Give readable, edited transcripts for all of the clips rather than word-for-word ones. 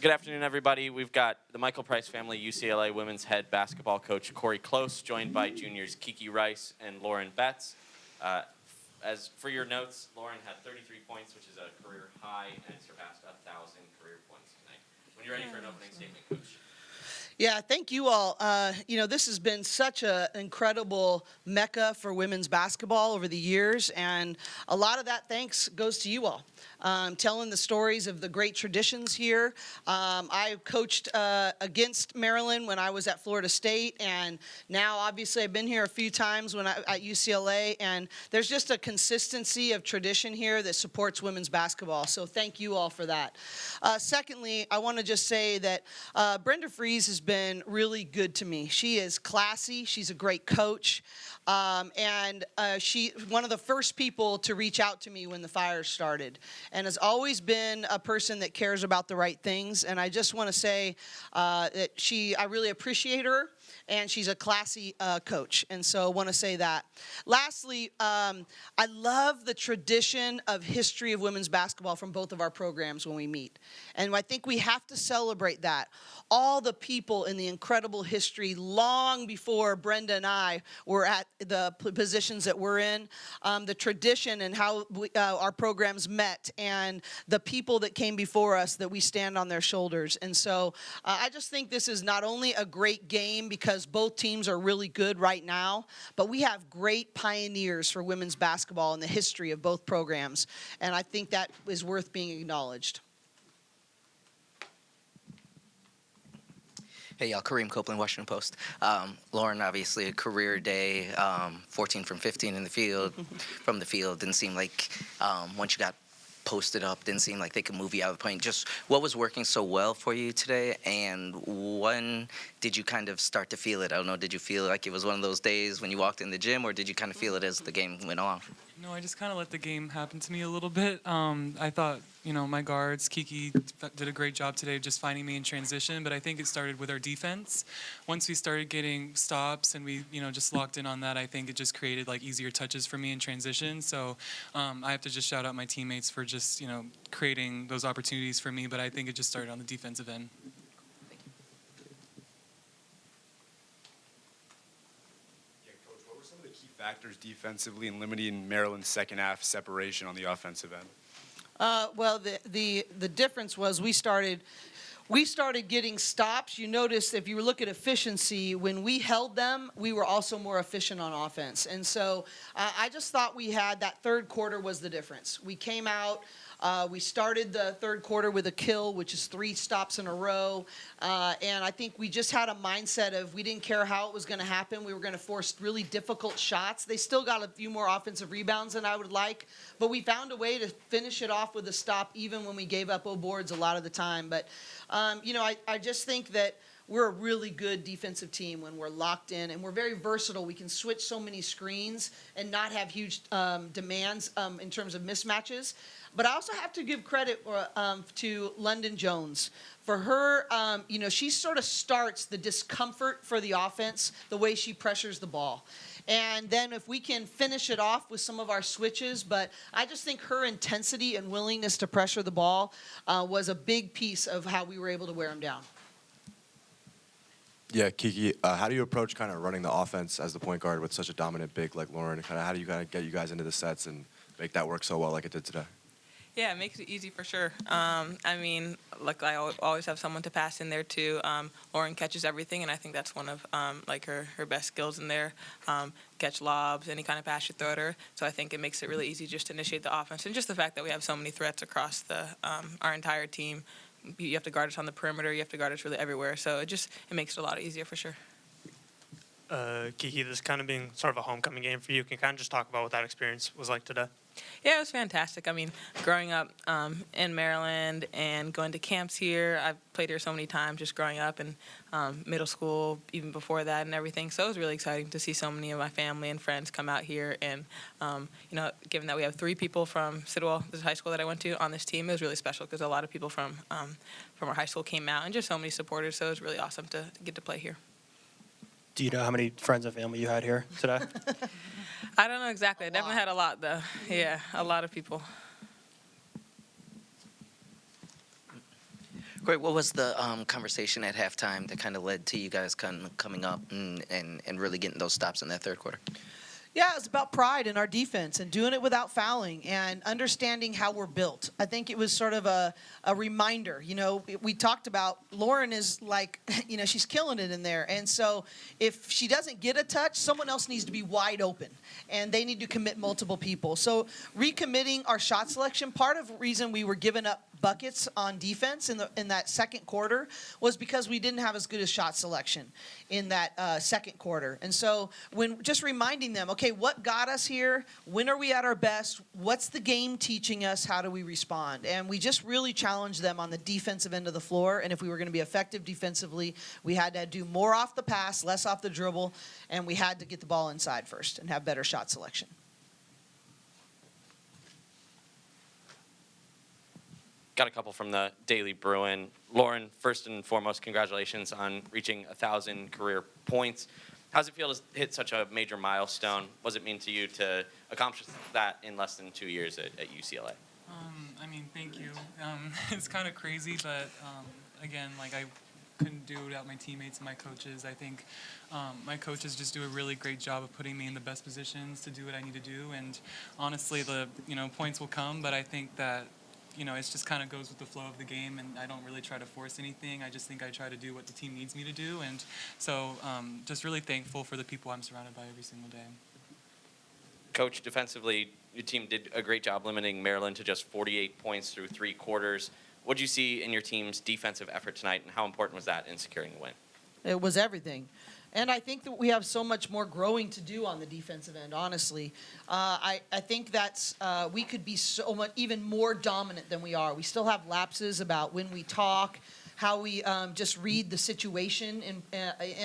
Good afternoon, everybody. We've got the Michael Price family UCLA women's head basketball coach Cori, joined by juniors Kiki Rice and Lauren Betts. As for your notes, Lauren had 33 points, which is a career high, and surpassed 1,000 career points tonight. When you're ready for an opening statement, Coach. Yeah, thank you all. This has been such an incredible mecca for women's basketball over the years, and a lot of that thanks goes to you all. Telling the stories of the great traditions here. I coached against Maryland when I was at Florida State, and now obviously I've been here a few times at UCLA, and there's just a consistency of tradition here that supports women's basketball, so thank you all for that. Secondly, I want to just say that Brenda Fries has been really good to me. She is classy, she's a great coach, and she one of the first people to reach out to me when the fire started, and has always been a person that cares about the right things. And I just want to say that I really appreciate her, and she's a classy coach, and so I want to say that. Lastly, I love the tradition of history of women's basketball from both of our programs when we meet, and I think we have to celebrate that. All the people in the incredible history long before Brenda and I were at the positions that we're in, the tradition and how our programs met, and the people that came before us, that we stand on their shoulders. And so I just think this is not only a great game because both teams are really good right now, but we have great pioneers for women's basketball in the history of both programs, and I think that is worth being acknowledged. Hey, y'all. Kareem Copeland, Washington Post. Lauren, obviously a career day, 14 from 15 in the field, from the field. Didn't seem like once you got posted up, didn't seem like they could move you out of the paint. Just what was working so well for you today, and when did you kind of start to feel it? I don't know, did you feel like it was one of those days when you walked in the gym, or did you kind of feel it as the game went on? No, I just kind of let the game happen to me a little bit. I thought, my guards, Kiki, did a great job today just finding me in transition, but I think it started with our defense. Once we started getting stops and we, just locked in on that, I think it just created easier touches for me in transition. So I have to just shout out my teammates for just, creating those opportunities for me, but I think it just started on the defensive end. Factors defensively in limiting Maryland's second half separation on the offensive end? Well, the difference was we started getting stops. You notice if you look at efficiency, when we held them, we were also more efficient on offense. And so I just thought we had that third quarter was the difference. We came out. We started the third quarter with a kill, which is 3 stops in a row. And I think we just had a mindset of we didn't care how it was going to happen. We were going to force really difficult shots. They still got a few more offensive rebounds than I would like. But we found a way to finish it off with a stop even when we gave up boards a lot of the time. But, I just think that we're a really good defensive team when we're locked in, and we're very versatile. We can switch so many screens and not have huge demands in terms of mismatches. But I also have to give credit to London Jones. For her, she sort of starts the discomfort for the offense, the way she pressures the ball. And then if we can finish it off with some of our switches, but I just think her intensity and willingness to pressure the ball was a big piece of how we were able to wear them down. Yeah, Kiki, how do you approach kind of running the offense as the point guard with such a dominant big like Lauren? How do you kind of get you guys into the sets and make that work so well like it did today? Yeah, it makes it easy for sure. I always have someone to pass in there too. Lauren catches everything, and I think that's one of her best skills in there. Catch lobs, any kind of pass you throw at her. So I think it makes it really easy just to initiate the offense, and just the fact that we have so many threats across our entire team. You have to guard us on the perimeter. You have to guard us really everywhere. So it makes it a lot easier for sure. Kiki, this kind of being sort of a homecoming game for you, can you kind of just talk about what that experience was like today? Yeah, it was fantastic. Growing up in Maryland and going to camps here, I've played here so many times just growing up, and middle school, even before that and everything. So it was really exciting to see so many of my family and friends come out here. And, given that we have 3 people from Sidwell, this high school that I went to, on this team, it was really special because a lot of people from our high school came out, and just so many supporters. So it was really awesome to get to play here. Do you know how many friends and family you had here today? I don't know exactly. I definitely had a lot, though. Yeah, a lot of people. Great. What was the conversation at halftime that kind of led to you guys coming up and really getting those stops in that third quarter? Yeah, it's about pride in our defense and doing it without fouling and understanding how we're built. I think it was sort of a reminder. You know, we talked about Lauren is like, you know, she's killing it in there. And so if she doesn't get a touch, someone else needs to be wide open. And they need to commit multiple people. So recommitting our shot selection, part of the reason we were giving up buckets on defense in that second quarter was because we didn't have as good a shot selection in that second quarter. And so when just reminding them, okay, what got us here? When are we at our best? What's the game teaching us? How do we respond? And we just really challenged them on the defensive end of the floor. And if we were going to be effective defensively, we had to do more off the pass, less off the dribble, and we had to get the ball inside first and have better shot selection. Got a couple from the Daily Bruin. Lauren, first and foremost, congratulations on reaching 1,000 career points. How does it feel to hit such a major milestone? What does it mean to you to accomplish that in less than 2 years at UCLA? I mean, thank you. It's kind of crazy, but again, like I couldn't do it without my teammates and my coaches. I think my coaches just do a really great job of putting me in the best positions to do what I need to do. And honestly, the points will come, but I think that it just kind of goes with the flow of the game, and I don't really try to force anything. I just think I try to do what the team needs me to do, and so just really thankful for the people I'm surrounded by every single day. Coach, defensively, your team did a great job limiting Maryland to just 48 points through 3 quarters. What did you see in your team's defensive effort tonight, and how important was that in securing the win? It was everything. And I think that we have so much more growing to do on the defensive end, honestly. I think that's we could be so much even more dominant than we are. We still have lapses about when we talk, how we just read the situation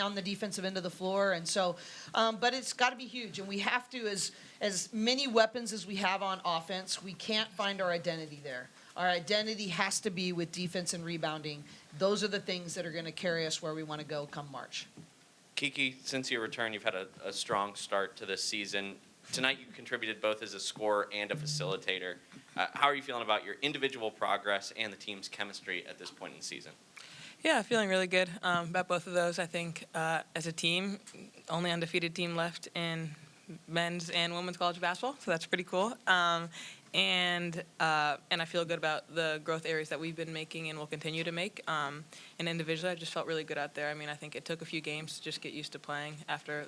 on the defensive end of the floor. And so, but it's got to be huge. And we have to, as many weapons as we have on offense, we can't find our identity there. Our identity has to be with defense and rebounding. Those are the things that are going to carry us where we want to go come March. Kiki, since your return, you've had a strong start to this season. Tonight, you contributed both as a scorer and a facilitator. How are you feeling about your individual progress and the team's chemistry at this point in the season? Yeah, feeling really good about both of those. I think as a team, only undefeated team left in men's and women's college basketball, so that's pretty cool. And I feel good about the growth areas that we've been making and will continue to make. And individually, I just felt really good out there. I mean, I think it took a few games to just get used to playing after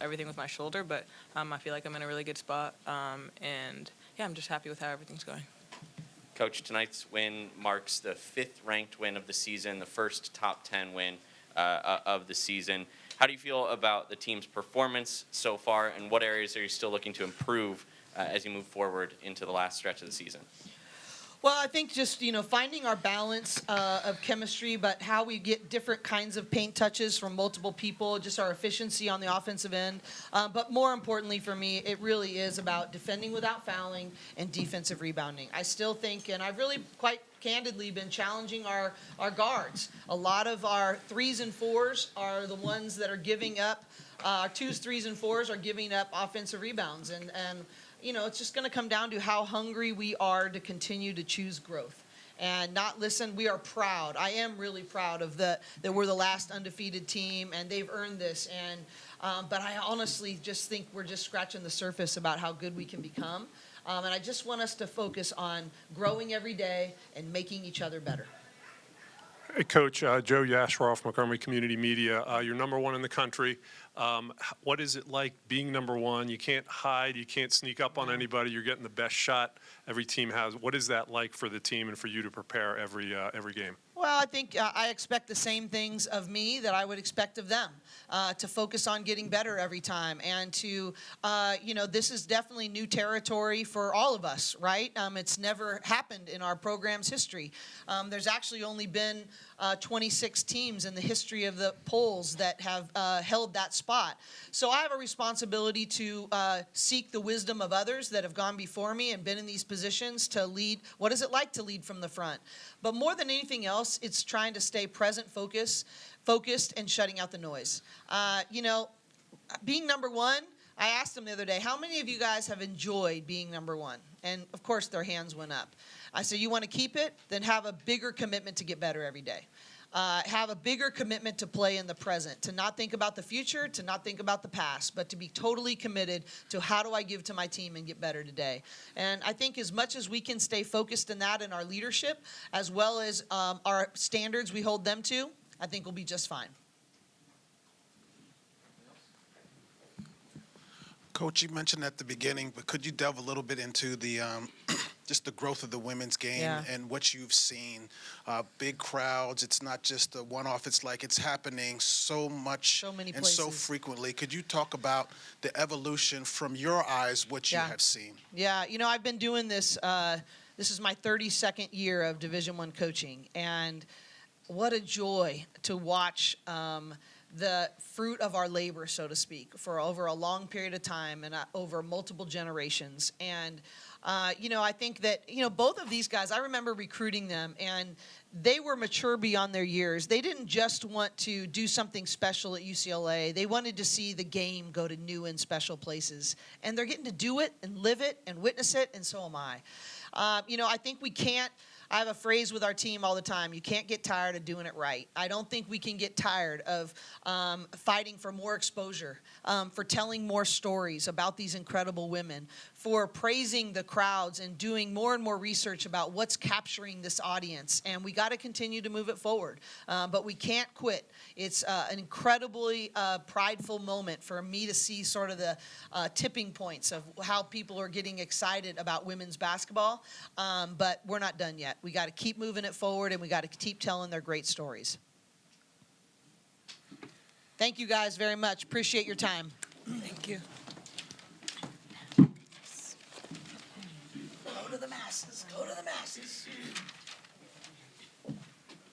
everything with my shoulder, but I feel like I'm in a really good spot. And yeah, I'm just happy with how everything's going. Coach, tonight's win marks the 5th-ranked win of the season, the first top 10 win of the season. How do you feel about the team's performance so far, and what areas are you still looking to improve as you move forward into the last stretch of the season? Well, I think just, finding our balance of chemistry, but how we get different kinds of paint touches from multiple people, just our efficiency on the offensive end. But more importantly for me, it really is about defending without fouling and defensive rebounding. I still think, and I've really quite candidly been challenging our guards. A lot of our 3s and 4s are the ones that are giving up. Our 2s, 3s, and 4s are giving up offensive rebounds. And it's just going to come down to how hungry we are to continue to choose growth and not listen. We are proud. I am really proud of that we're the last undefeated team, and they've earned this. And but I honestly just think we're just scratching the surface about how good we can become. And I just want us to focus on growing every day and making each other better. Hey, Coach, Joe Yashroff, Montgomery Community Media. You're number 1 in the country. What is it like being number 1? You can't hide. You can't sneak up on anybody. You're getting the best shot every team has. What is that like for the team and for you to prepare every game? Well, I think I expect the same things of me that I would expect of them, to focus on getting better every time. And to, this is definitely new territory for all of us, right? It's never happened in our program's history. There's actually only been 26 teams in the history of the polls that have held that spot. So I have a responsibility to seek the wisdom of others that have gone before me and been in these positions to lead. What is it like to lead from the front? But more than anything else, it's trying to stay present, focused, and shutting out the noise. Being number 1, I asked them the other day, how many of you guys have enjoyed being number one? And of course, their hands went up. I said, you want to keep it? Then have a bigger commitment to get better every day. Have a bigger commitment to play in the present, to not think about the future, to not think about the past, but to be totally committed to how do I give to my team and get better today. And I think as much as we can stay focused in that in our leadership, as well as our standards we hold them to, I think we'll be just fine. Coach, you mentioned at the beginning, but could you delve a little bit into the just the growth of the women's game and what you've seen? Big crowds. It's not just a one-off. It's like it's happening so much So many and so places. frequently. Could you talk about the evolution from your eyes, what you have seen? Yeah, you know, I've been doing this. This is my 32nd year of Division I coaching, and what a joy to watch the fruit of our labor, so to speak, for over a long period of time and over multiple generations. And, you know, I think that, you know, both of these guys, I remember recruiting them, and they were mature beyond their years. They didn't just want to do something special at UCLA. They wanted to see the game go to new and special places. And they're getting to do it and live it and witness it, and so am I. You know, I think we can't. I have a phrase with our team all the time: you can't get tired of doing it right. I don't think we can get tired of fighting for more exposure, for telling more stories about these incredible women, for praising the crowds and doing more and more research about what's capturing this audience. And we got to continue to move it forward. But we can't quit. It's an incredibly prideful moment for me to see sort of the tipping points of how people are getting excited about women's basketball. But we're not done yet. We got to keep moving it forward, and we got to keep telling their great stories. Thank you guys very much. Appreciate your time. Thank you. Go to the masses. Go to the masses.